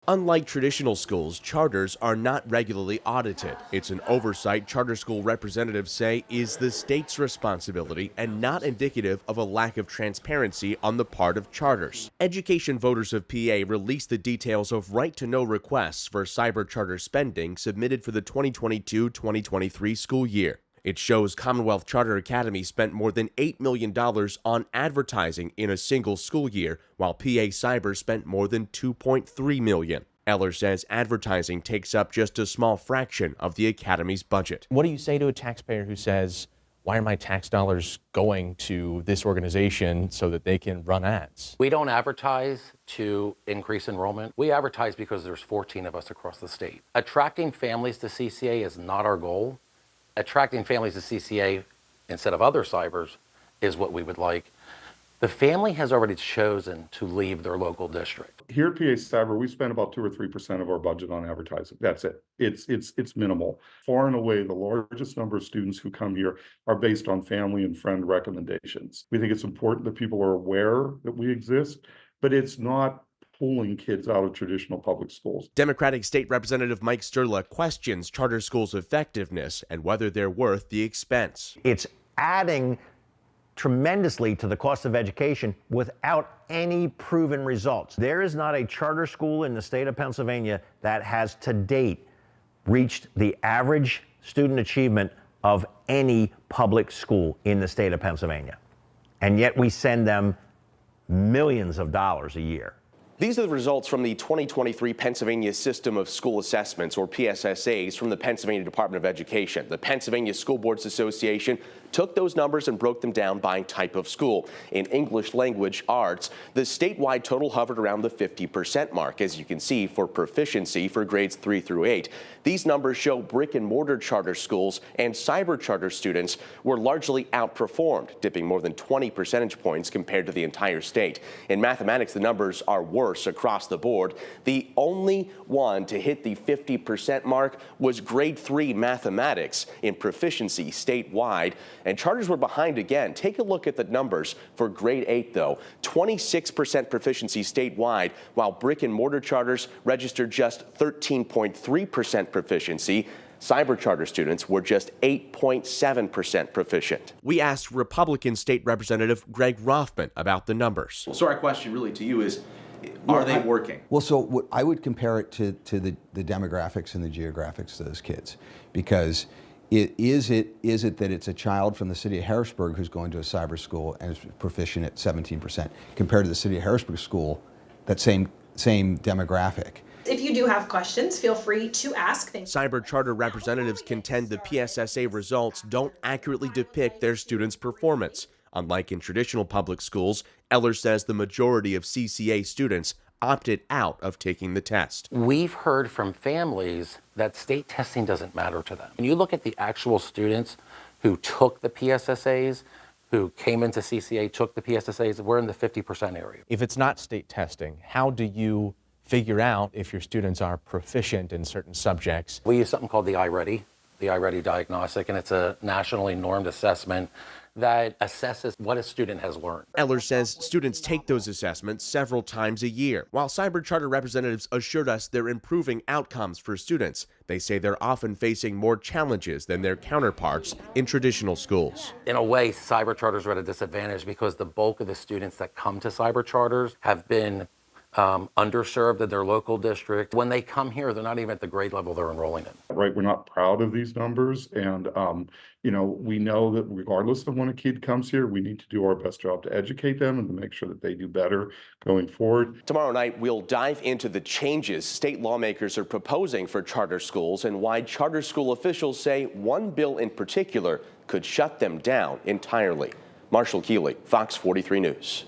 Unlike traditional schools, charters are not regularly audited. It's an oversight charter school representatives say is the state's responsibility and not indicative of a lack of transparency on the part of charters. Education Voters of PA released the details of right-to-know requests for cyber charter spending submitted for the 2022-2023 school year. It shows Commonwealth Charter Academy spent more than $8 million on advertising in a single school year, while PA Cyber spent more than $2.3 million. Eller says advertising takes up just a small fraction of the Academy's budget. What do you say to a taxpayer who says, why are my tax dollars going to this organization so that they can run ads? We don't advertise to increase enrollment. We advertise because there's 14 of us across the state. Attracting families to CCA is not our goal. Attracting families to CCA instead of other cybers is what we would like. The family has already chosen to leave their local district. Here at PA Cyber, we spend about 2 or 3% of our budget on advertising. That's it. It's minimal. Far and away, the largest number of students who come here are based on family and friend recommendations. We think it's important that people are aware that we exist, but it's not pulling kids out of traditional public schools. Democratic State Representative Mike Sturla questions charter schools' effectiveness and whether they're worth the expense. It's adding tremendously to the cost of education without any proven results. There is not a charter school in the state of Pennsylvania that has to date reached the average student achievement of any public school in the state of Pennsylvania. And yet we send them millions of dollars a year. These are the results from the 2023 Pennsylvania System of School Assessments, or PSSAs, from the Pennsylvania Department of Education. The Pennsylvania School Boards Association took those numbers and broke them down by type of school. In English language arts, the statewide total hovered around the 50% mark, as you can see, for proficiency for grades 3 through 8. These numbers show brick and mortar charter schools and cyber charter students were largely outperformed, dipping more than 20 percentage points compared to the entire state. In mathematics, the numbers are worse across the board. The only one to hit the 50% mark was grade 3 mathematics in proficiency statewide, and charters were behind again. Take a look at the numbers for grade 8, though. 26% proficiency statewide, while brick and mortar charters registered just 13.3% proficiency. Cyber charter students were just 8.7% proficient. We asked Republican State Representative Greg Rothman about the numbers. So our question really to you is, are they working? Well, so I would compare it to the demographics and the geographics of those kids, because is it that it's a child from the city of Harrisburg who's going to a cyber school and is proficient at 17% compared to the city of Harrisburg school, that same demographic? If you do have questions, feel free to ask. Cyber charter representatives contend the PSSA results don't accurately depict their students' performance. Unlike in traditional public schools, Eller says the majority of CCA students opted out of taking the test. We've heard from families that state testing doesn't matter to them. When you look at the actual students who took the PSSAs, who came into CCA, took the PSSAs, we're in the 50% area. If it's not state testing, how do you figure out if your students are proficient in certain subjects? We use something called the iReady diagnostic, and it's a nationally normed assessment that assesses what a student has learned. Eller says students take those assessments several times a year. While cyber charter representatives assured us they're improving outcomes for students, they say they're often facing more challenges than their counterparts in traditional schools. In a way, cyber charters are at a disadvantage because the bulk of the students that come to cyber charters have been underserved in their local district. When they come here, they're not even at the grade level they're enrolling in. Right, we're not proud of these numbers, and we know that regardless of when a kid comes here, we need to do our best job to educate them and to make sure that they do better going forward. Tomorrow night, we'll dive into the changes state lawmakers are proposing for charter schools and why charter school officials say one bill in particular could shut them down entirely. Marshall Keeley, Fox 43 News.